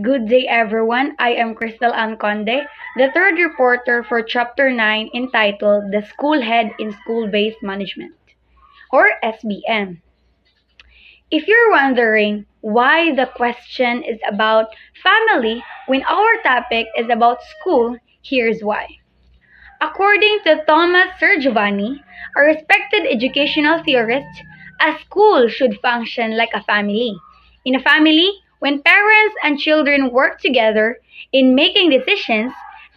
Good day, everyone. I am Crystal Anconde, the third reporter for Chapter 9 entitled The School Head in School-Based Management, or SBM. If you're wondering why the question is about family when our topic is about school, here's why. According to Thomas Sergiovanni, a respected educational theorist, a school should function like a family. In a family, when parents and children work together in making decisions,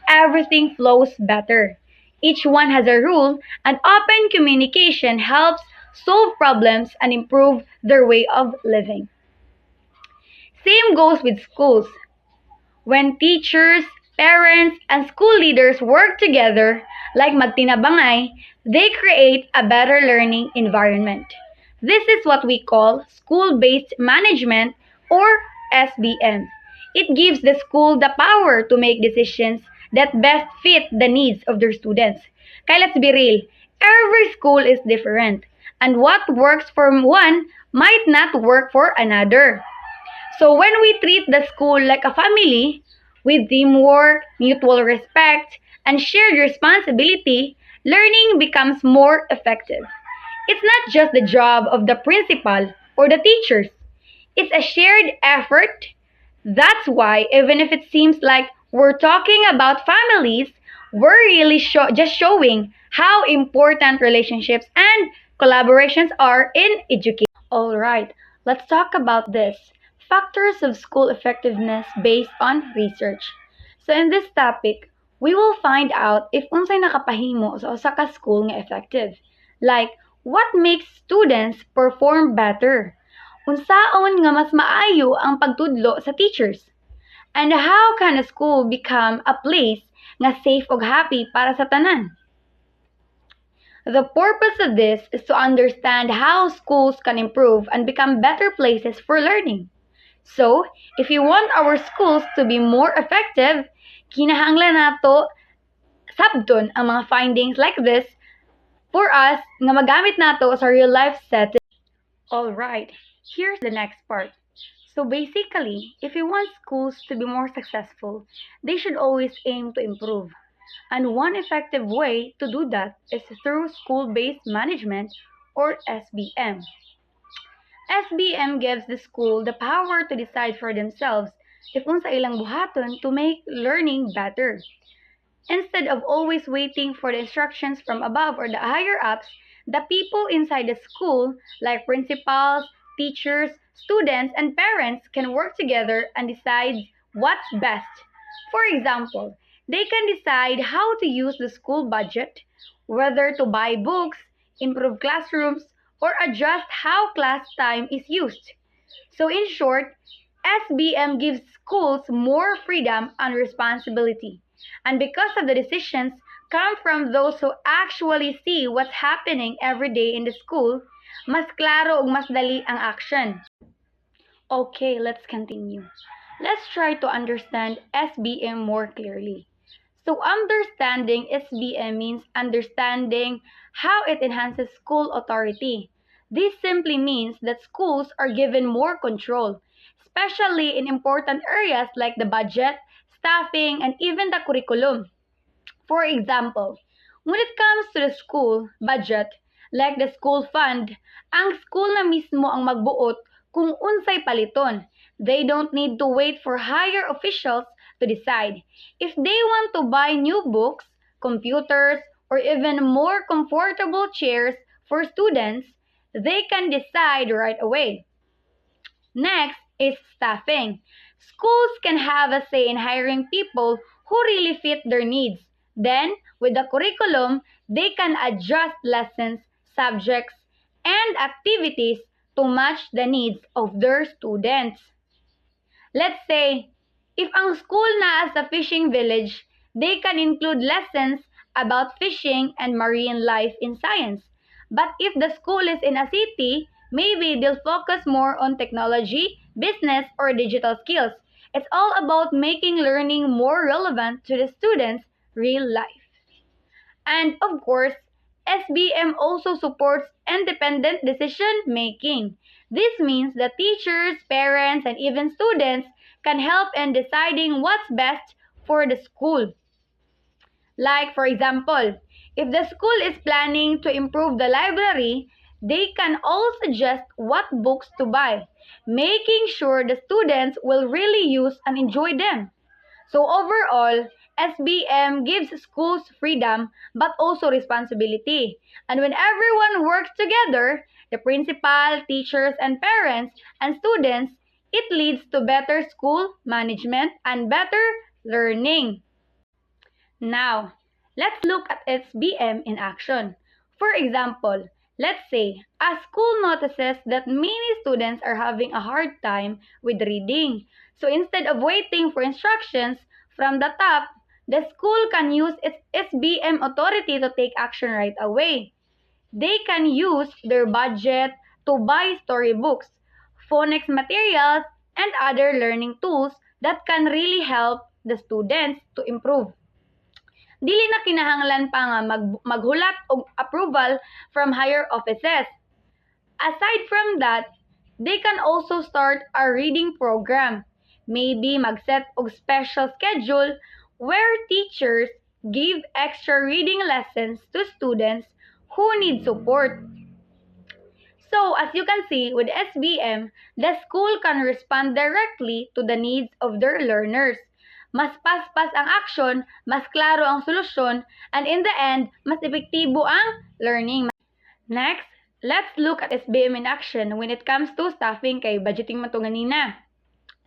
everything flows better. Each one has a rule, and open communication helps solve problems and improve their way of living. Same goes with schools. When teachers, parents, and school leaders work together like magtinabangay, they create a better learning environment. This is what we call school-based management or SBM. It gives the school the power to make decisions that best fit the needs of their students. Kaya let's be real, every school is different, and what works for one might not work for another. So when we treat the school like a family, with teamwork, mutual respect, and shared responsibility, learning becomes more effective. It's not just the job of the principal or the teachers. It's a shared effort. That's why, even if it seems like we're talking about families, we're really just showing how important relationships and collaborations are in education. Alright, let's talk about this. Factors of school effectiveness based on research. So in this topic, we will find out if unsay nakapahimo sa usa ka school nga effective. Like, what makes students perform better? Unsaon nga mas maayo ang pagtudlo sa teachers? And how can a school become a place nga safe ug happy para sa tanan? The purpose of this is to understand how schools can improve and become better places for learning. So, if you want our schools to be more effective, kinahanglan nato sabton ang mga findings like this for us nga magamit nato sa real life setting. Alright, here's the next part. So basically, if you want schools to be more successful, they should always aim to improve. And one effective way to do that is through school-based management or SBM. SBM gives the school the power to decide for themselves if unsa ilang buhaton to make learning better. Instead of always waiting for the instructions from above or the higher ups, the people inside the school, like principals, teachers, students, and parents, can work together and decide what's best. For example, they can decide how to use the school budget, whether to buy books, improve classrooms, or adjust how class time is used. So in short, SBM gives schools more freedom and responsibility. And because of the decisions come from those who actually see what's happening every day in the school, mas klaro ug mas dali ang action. Okay, let's continue. Let's try to understand SBM more clearly. So understanding SBM means understanding how it enhances school authority. This simply means that schools are given more control, especially in important areas like the budget, staffing, and even the curriculum. For example, when it comes to the school budget, like the school fund, ang school na mismo ang magbuot kung unsay paliton. They don't need to wait for higher officials to decide. If they want to buy new books, computers, or even more comfortable chairs for students, they can decide right away. Next is staffing. Schools can have a say in hiring people who really fit their needs. Then, with the curriculum, they can adjust lessons, subjects, and activities to match the needs of their students. Let's say, if ang school na as a fishing village, they can include lessons about fishing and marine life in science. But if the school is in a city, maybe they'll focus more on technology, business, or digital skills. It's all about making learning more relevant to the students' real life. And of course, SBM also supports independent decision making. This means that teachers, parents, and even students can help in deciding what's best for the school. Like, for example, if the school is planning to improve the library, they can all suggest what books to buy, making sure the students will really use and enjoy them. So overall, SBM gives schools freedom but also responsibility. And when everyone works together, the principal, teachers, and parents and students, it leads to better school management and better learning. Now, let's look at SBM in action. For example, let's say a school notices that many students are having a hard time with reading. So instead of waiting for instructions from the top, the school can use its SBM authority to take action right away. They can use their budget to buy storybooks, phonics materials, and other learning tools that can really help the students to improve. Dili na kinahanglan pa nga maghulat og approval from higher offices. Aside from that, they can also start a reading program. Maybe magset og special schedule where teachers give extra reading lessons to students who need support. So, as you can see, with SBM, the school can respond directly to the needs of their learners. Mas paspas ang action, mas klaro ang solusyon, and in the end, mas epektibo ang learning. Next, let's look at SBM in action when it comes to staffing kay budgeting man to ganina.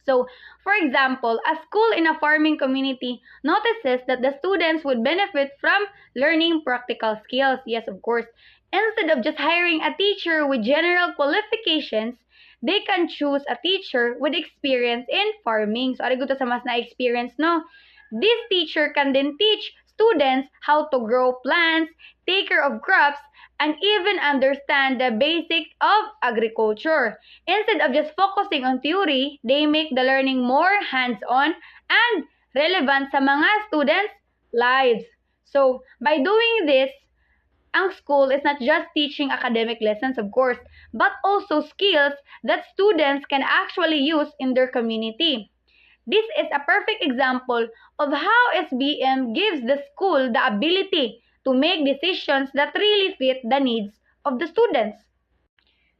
So, for example, a school in a farming community notices that the students would benefit from learning practical skills. Yes, of course. Instead of just hiring a teacher with general qualifications, they can choose a teacher with experience in farming. So, ari to sa mas na-experience, no? This teacher can then teach students how to grow plants, take care of crops, and even understand the basic of agriculture. Instead of just focusing on theory, they make the learning more hands-on and relevant sa mga students' lives. So, by doing this, ang school is not just teaching academic lessons, of course, but also skills that students can actually use in their community. This is a perfect example of how SBM gives the school the ability to make decisions that really fit the needs of the students.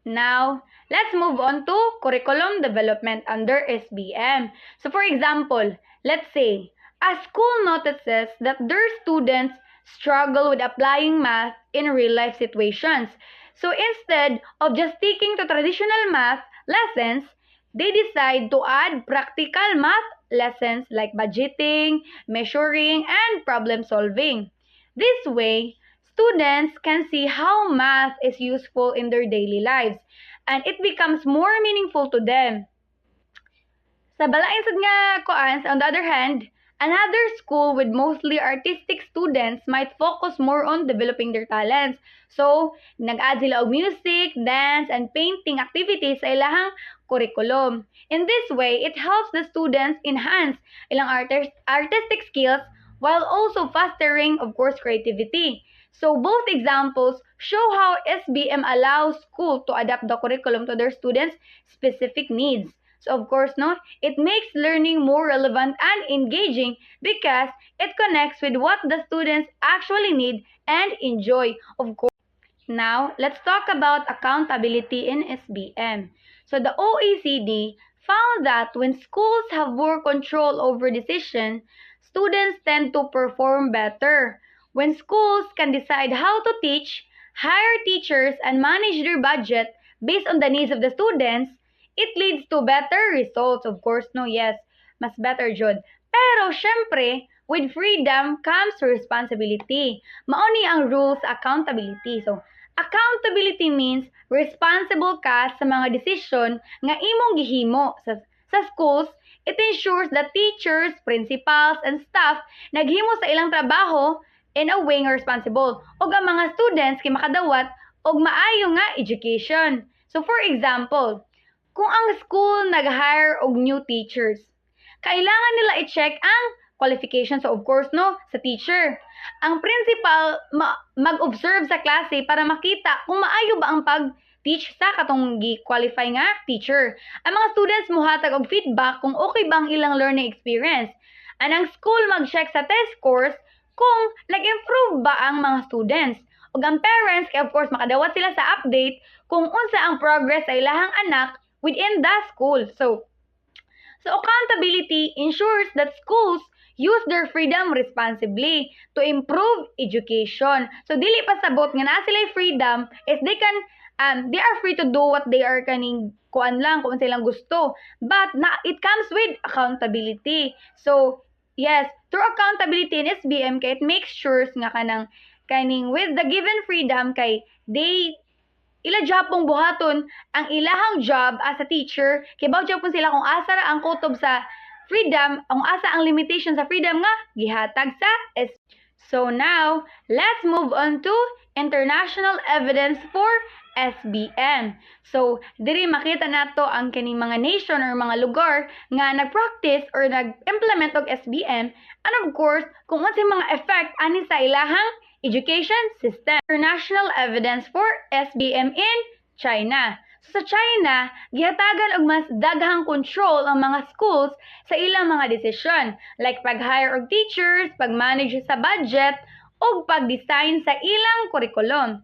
Now, let's move on to curriculum development under SBM. So for example, let's say a school notices that their students struggle with applying math in real-life situations. So instead of just sticking to traditional math lessons, they decide to add practical math lessons like budgeting, measuring, and problem solving. This way, students can see how math is useful in their daily lives, and it becomes more meaningful to them. Sa balain sad nga koans, on the other hand, another school with mostly artistic students might focus more on developing their talents. So, nag-add sila og music, dance, and painting activities sa ilahang curriculum. In this way, it helps the students enhance ilang artistic skills while also fostering, of course, creativity. So, both examples show how SBM allows school to adapt the curriculum to their students' specific needs. So of course, no, it makes learning more relevant and engaging because it connects with what the students actually need and enjoy, of course. Now, let's talk about accountability in SBM. So the OECD found that when schools have more control over decisions, students tend to perform better. When schools can decide how to teach, hire teachers, and manage their budget based on the needs of the students, it leads to better results, of course, no, yes, mas better jud. Pero, syempre, with freedom comes responsibility. Mauni ang rules accountability. So, accountability means responsible ka sa mga desisyon nga imong gihimo. Sa schools, it ensures that teachers, principals, and staff naghimo sa ilang trabaho in a way nga responsible. Og ang mga students kay makadawat og maayo nga education. So, for example, kung ang school nag-hire og new teachers, kailangan nila i-check ang qualifications, so of course, no, sa teacher. Ang principal mag-observe sa klase para makita kung maayo ba ang teach sa katong gi-qualify nga teacher. Ang mga students mohatag og feedback kung okay ba ang ilang learning experience. Anang school mag-check sa test scores kung nag-improve ba ang mga students. Ug ang parents kay of course makadawat sila sa update kung unsa ang progress sa ilahang anak within the school. So accountability ensures that schools use their freedom responsibly to improve education. So dili pa sabot nga naa sila freedom is they can they are free to do what they are kaning kuan lang kung silang gusto. But it comes with accountability. So yes, through accountability in SBM kay it makes sure nga kaning with the given freedom kay they ila japong buhaton ang ilahang job as a teacher kay baw japon sila kung asa ra ang kutob sa freedom, ang asa ang limitation sa freedom nga gihatag sa So now, let's move on to international evidence for SBM. So, diri makita nato ang kining mga nation or mga lugar nga nag-practice or nag-implement og SBM and of course, kung unsay mga effect ani sa ilahang education system. International evidence for SBM in China. So, sa China, gihatagan og mas daghang control ang mga schools sa ilang mga desisyon, like pag-hire og teachers, pag-manage sa budget, o pag-design sa ilang curriculum.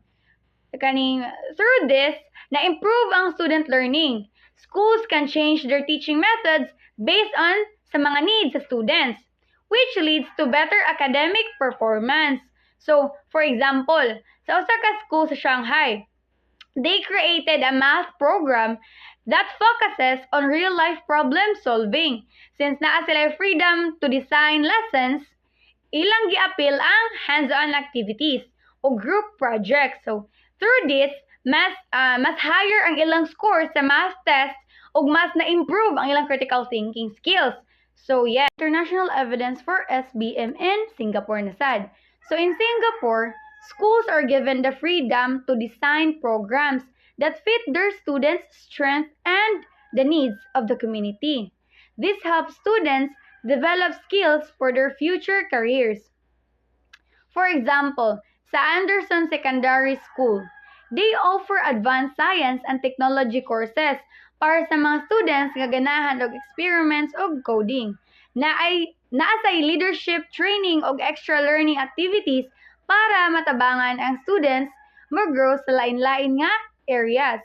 Through this, na-improve ang student learning. Schools can change their teaching methods based on sa mga needs sa students, which leads to better academic performance. So, for example, sa usa ka school sa Shanghai, they created a math program that focuses on real-life problem solving. Since naa sila freedom to design lessons, ilang gi-appeal ang hands-on activities o group projects. So, through this, mas higher ang ilang scores sa math test ug mas na-improve ang ilang critical thinking skills. So, yeah, international evidence for SBM in Singapore na sad. So, in Singapore, schools are given the freedom to design programs that fit their students' strengths and the needs of the community. This helps students develop skills for their future careers. For example, sa Anderson Secondary School, they offer advanced science and technology courses para sa mga students nga ganahan og experiments og coding. Naasay leadership training og extra learning activities para matabangan ang students mag-grow sa lain-lain nga areas.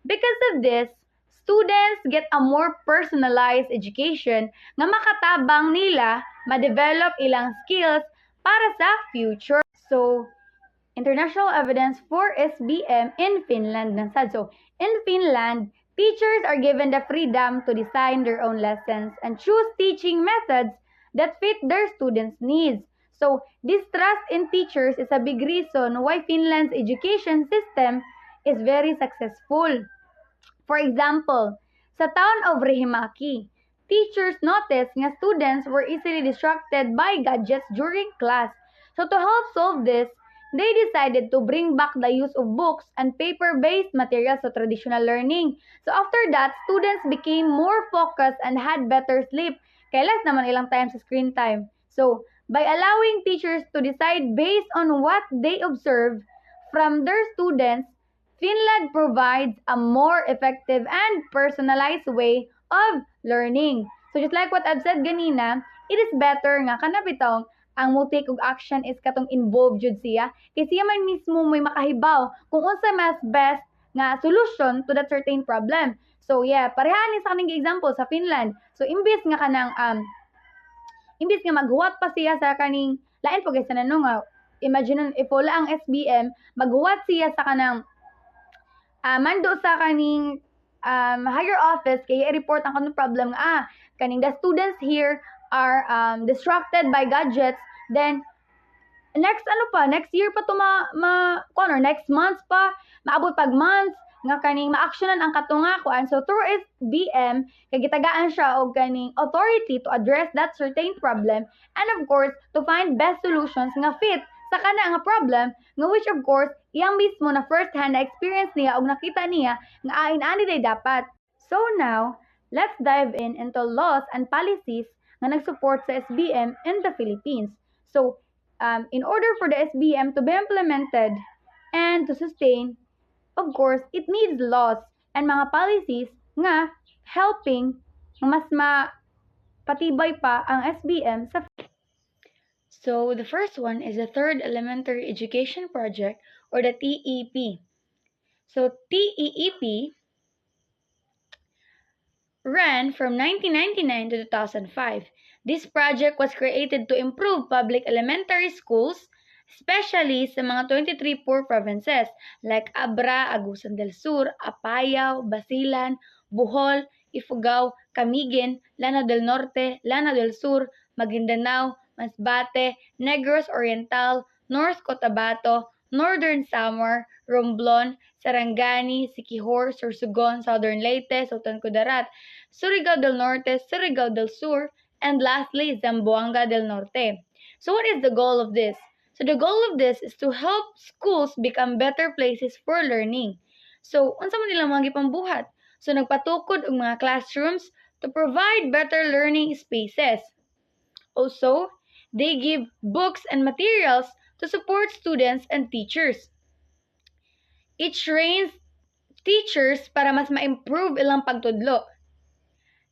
Because of this, students get a more personalized education nga makatabang nila ma-develop ilang skills para sa future. So, international evidence for SBM in Finland na sad. So, in Finland, teachers are given the freedom to design their own lessons and choose teaching methods that fit their students' needs. So, this trust in teachers is a big reason why Finland's education system is very successful. For example, sa town of Rehimaki, teachers noticed nga students were easily distracted by gadgets during class. So, to help solve this, they decided to bring back the use of books and paper-based materials to traditional learning. So after that, students became more focused and had better sleep. Kaya less naman ilang time sa screen time. So, by allowing teachers to decide based on what they observe from their students, Finland provides a more effective and personalized way of learning. So just like what I've said ganina, it is better nga kanabitong ang mo take og action is katong involved jud siya kay siya man mismo may makahibaw kung unsa mas best nga solution to that certain problem. So yeah, pareha ni sa kaning example sa Finland. So imbis nga maghuwat pa siya sa kaning lain po guys nanong nga imagine if wala ang SBM, maghuwat siya sa kanang mando sa kaning higher office kay i-report ang kanang problem nga kaning the students here are distracted by gadgets, then next year pa to next month pa maabot pag months nga kaning ma-actionan ang katunga kuan. So through SBM kay gitagaan siya og kaning authority to address that certain problem and of course to find best solutions nga fit sa kana nga problem nga which of course iyang mismo na first hand na experience niya og nakita niya nga ani day dapat. So now let's dive into laws and policies na nag-support sa SBM in the Philippines. So, in order for the SBM to be implemented and to sustain, of course, it needs laws and mga policies nga helping mas mapatibay pa ang SBM sa. So, the first one is the Third Elementary Education Project or the TEP. So, TEEP ran from 1999 to 2005. This project was created to improve public elementary schools, especially sa mga 23 poor provinces like Abra, Agusan del Sur, Apayao, Basilan, Bohol, Ifugao, Camiguin, Lanao del Norte, Lanao del Sur, Maguindanao, Masbate, Negros Oriental, North Cotabato, Northern Samar, Romblon, Sarangani, Siquijor, Sorsogon, Southern Leyte, Sultan Kudarat, Surigao del Norte, Surigao del Sur, and lastly, Zamboanga del Norte. So what is the goal of this? So the goal of this is to help schools become better places for learning. So, unsa man nilang mga gipambuhat? So nagpatukod og mga classrooms to provide better learning spaces. Also, they give books and materials to support students and teachers. It trains teachers para mas ma-improve ilang pagtudlo.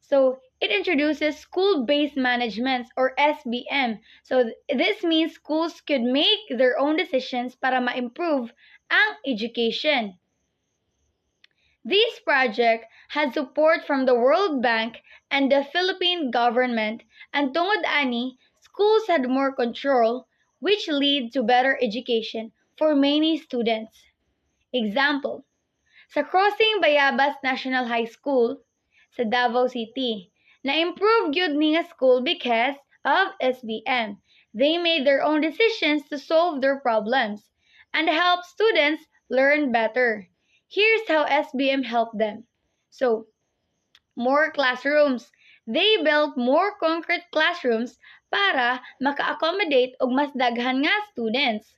So, it introduces school-based management or SBM. So, this means schools could make their own decisions para ma-improve ang education. This project had support from the World Bank and the Philippine government, and tungod ani, schools had more control, which lead to better education for many students. Example, sa Crossing Bayabas National High School sa Davao City, na-improve gyud ni nga school because of SBM. They made their own decisions to solve their problems and help students learn better. Here's how SBM helped them. So, more classrooms. They built more concrete classrooms para maka-accommodate og mas daghan nga students.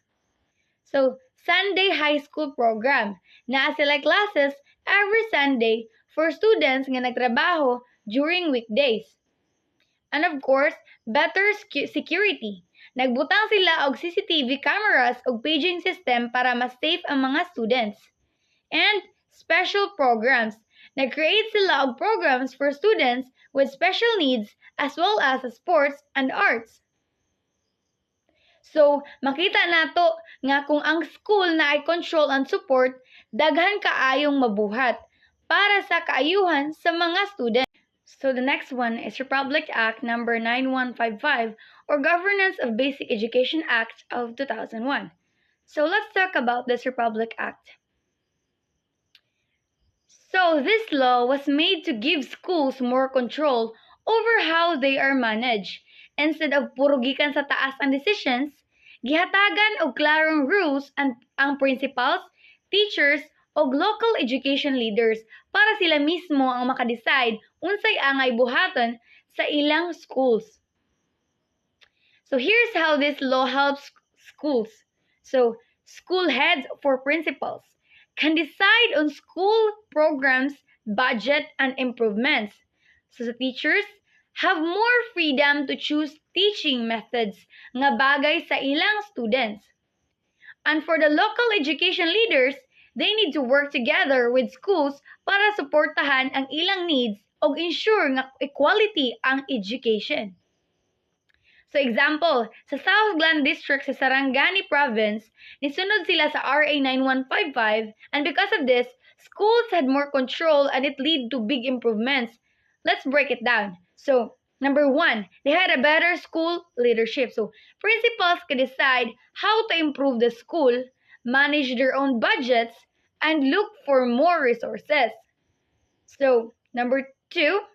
So, Sunday High School Program. Naa sila classes every Sunday for students nga nagtrabaho during weekdays. And of course, better security. Nagbutang sila og CCTV cameras og paging system para mas safe ang mga students. And special programs. Nag-create sila og programs for students with special needs as well as sports and arts. So, makita nato nga kung ang school na ay control and support, daghan kaayong mabuhat para sa kaayuhan sa mga student. So, the next one is Republic Act number 9155 or Governance of Basic Education Act of 2001. So, let's talk about this Republic Act. So, this law was made to give schools more control over how they are managed. Instead of puro gikan sa taas ang decisions, gihatagan og klarong rules ang principals, teachers, og local education leaders para sila mismo ang makadecide unsay angay buhaton sa ilang schools. So here's how this law helps schools. So, school heads for principals can decide on school programs, budget, and improvements. So the teachers have more freedom to choose teaching methods nga bagay sa ilang students. And for the local education leaders, they need to work together with schools para suportahan ang ilang needs o ensure nga equality ang education. So example, sa South Glen District sa Sarangani Province, nisunod sila sa RA 9155 and because of this, schools had more control and it led to big improvements. Let's break it down. So, number one, they had a better school leadership. So, principals can decide how to improve the school, manage their own budgets, and look for more resources. So, number two,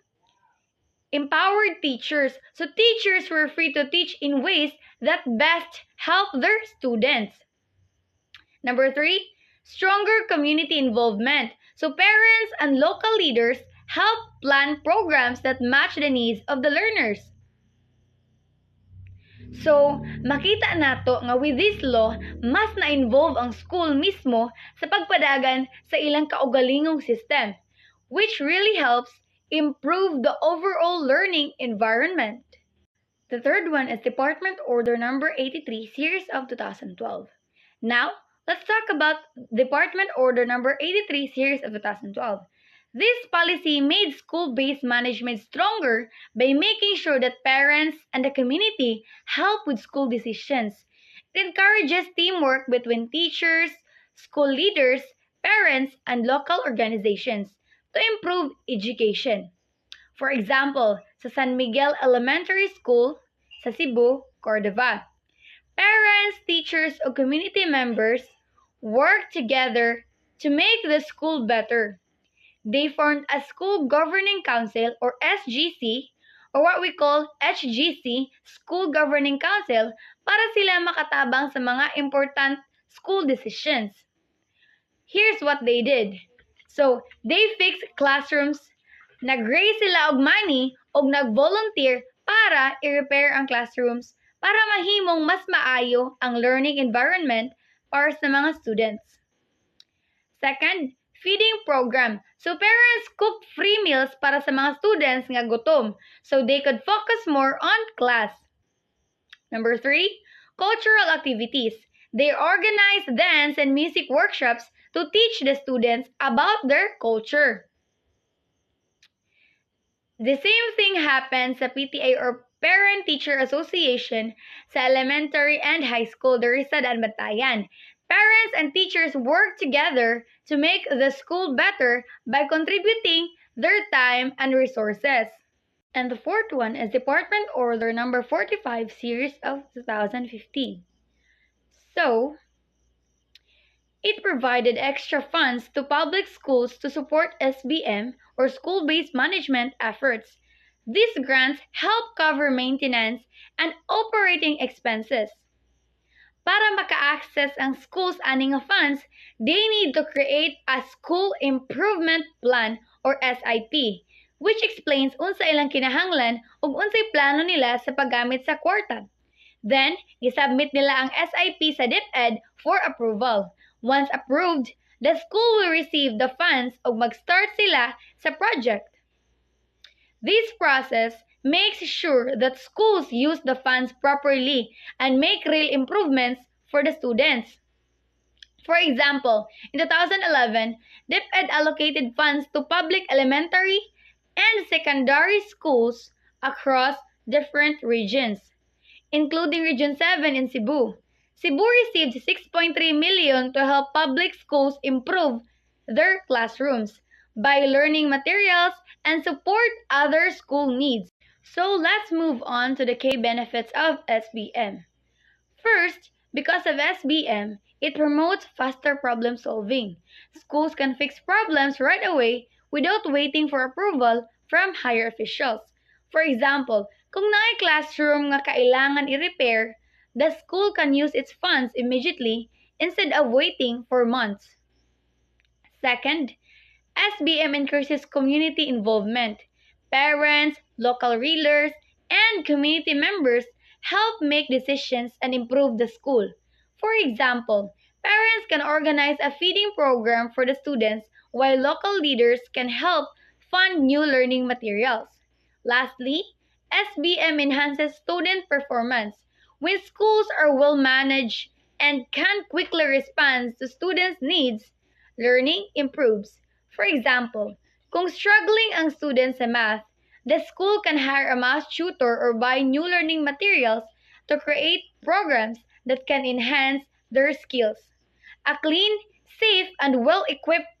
empowered teachers. So teachers were free to teach in ways that best help their students. Number three, stronger community involvement. So parents and local leaders help plan programs that match the needs of the learners. So, makita nato nga with this law, mas na-involve ang school mismo sa pagpadagan sa ilang kaugalingong system, which really helps improve the overall learning environment. The third one is Department Order number 83, series of 2012. Now, Let's talk about Department Order number 83 series of 2012. This policy made school-based management stronger by making sure that parents and the community help with school decisions. It encourages teamwork between teachers, school leaders, parents, and local organizations to improve education. For example, sa San Miguel Elementary School sa Cebu, Cordova, parents, teachers, o community members work together to make the school better. They formed a School Governing Council or SGC or what we call HGC, School Governing Council, para sila makatabang sa mga important school decisions. Here's what they did. So, they fixed classrooms, nag-raise sila og money og nag-volunteer para i-repair ang classrooms para mahimong mas maayo ang learning environment para sa mga students. Second, feeding program. So parents cook free meals para sa mga students nga gutom so they could focus more on class. Number 3, cultural activities. They organize dance and music workshops to teach the students about their culture. The same thing happens sa PTA or Parent-Teacher Association sa elementary and high school there sa Bantayan. Parents and teachers work together to make the school better by contributing their time and resources. And the fourth one is Department Order number 45 series of 2015. So, it provided extra funds to public schools to support SBM or school-based management efforts. These grants help cover maintenance and operating expenses. Para maka-access ang schools ani nga funds, they need to create a School Improvement Plan or SIP, which explains unsa ilang kinahanglan ug unsay plano nila sa paggamit sa kwarta. Then, isubmit nila ang SIP sa DepEd for approval. Once approved, the school will receive the funds ug mag-start sila sa project. This process makes sure that schools use the funds properly and make real improvements for the students. For example, in 2011, DepEd allocated funds to public elementary and secondary schools across different regions, including Region 7 in Cebu. Cebu received 6.3 million to help public schools improve their classrooms by learning materials and support other school needs. So let's move on to the key benefits of SBM. First, because of SBM, it promotes faster problem solving. Schools can fix problems right away without waiting for approval from higher officials. For example, kung naay classroom nga kailangan i-repair, the school can use its funds immediately instead of waiting for months. Second, SBM increases community involvement. Parents, local leaders, and community members help make decisions and improve the school. For example, parents can organize a feeding program for the students while local leaders can help fund new learning materials. Lastly, SBM enhances student performance. When schools are well managed and can quickly respond to students' needs, learning improves. For example, kung struggling ang student sa math, the school can hire a math tutor or buy new learning materials to create programs that can enhance their skills. A clean, safe, and well-equipped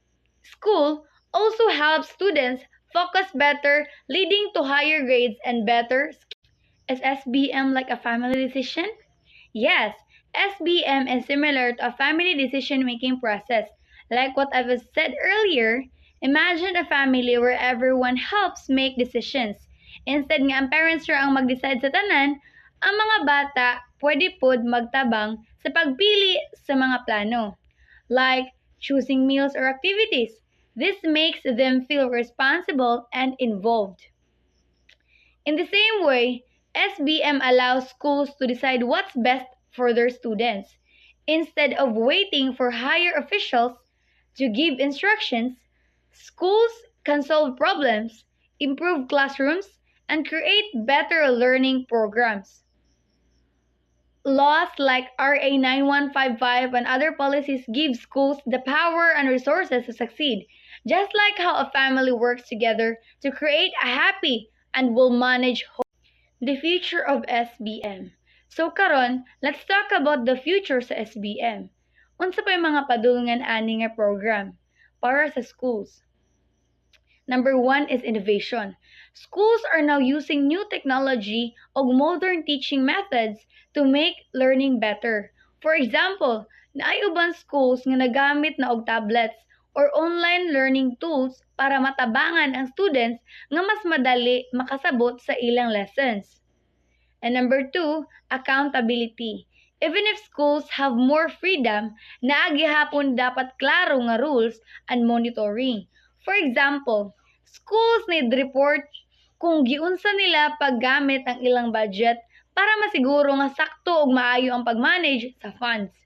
school also helps students focus better, leading to higher grades and better skills. Is SBM like a family decision? Yes, SBM is similar to a family decision-making process. Like what I've said earlier, imagine a family where everyone helps make decisions. Instead nga ang parents ra ang mag-decide sa tanan, ang mga bata pwede pod magtabang sa pagpili sa mga plano, like choosing meals or activities. This makes them feel responsible and involved. In the same way, SBM allows schools to decide what's best for their students. Instead of waiting for higher officials to give instructions, schools can solve problems, improve classrooms, and create better learning programs. Laws like RA 9155 and other policies give schools the power and resources to succeed, just like how a family works together to create a happy and will manage the future of SBM. So karon, let's talk about the future sa SBM. Unsa pa yung mga padulungan ani nga program para sa schools? Number one is innovation. Schools are now using new technology or modern teaching methods to make learning better. For example, naay uban schools nga nagamit na og tablets or online learning tools para matabangan ang students nga mas madali makasabot sa ilang lessons. And number two, accountability. Even if schools have more freedom, naagi hapon dapat klaro nga rules and monitoring. For example, schools need report kung giunsa nila paggamit ang ilang budget para masiguro nga sakto ug maayo ang pagmanage sa funds.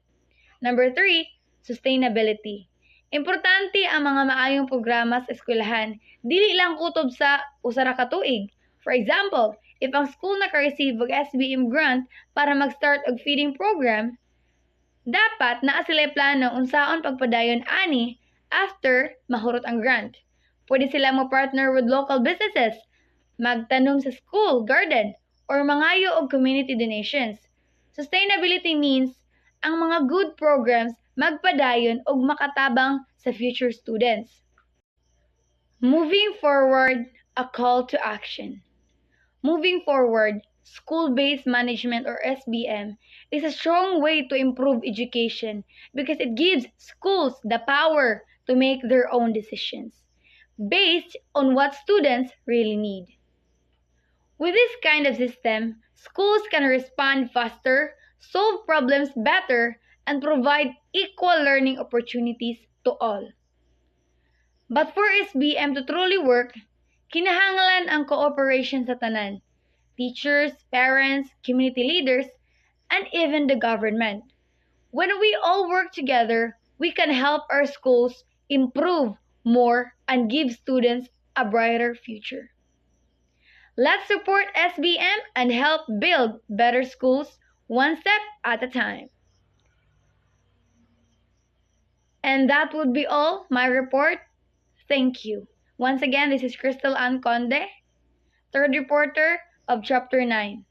Number three, sustainability. Importante ang mga maayong programa sa eskwelahan, dili lang kutob sa usa ra ka tuig. For example, if ang school naka-receive og SBM grant para mag-start og feeding program, dapat naa sila plano unsaon pagpadayon ani after mahurot ang grant. Pwede sila mo partner with local businesses, magtanom sa school, garden, or mangayo og community donations. Sustainability means ang mga good programs magpadayon og makatabang sa future students. Moving forward, a call to action. Moving forward, school-based management or SBM is a strong way to improve education because it gives schools the power to make their own decisions based on what students really need. With this kind of system, schools can respond faster, solve problems better, and provide equal learning opportunities to all. But for SBM to truly work, kinahanglan ang cooperation sa tanan, teachers, parents, community leaders, and even the government. When we all work together, we can help our schools improve more and give students a brighter future. Let's support SBM and help build better schools one step at a time. And that would be all my report. Thank you. Once again, this is Crystal Ann Conde, third reporter of Chapter 9.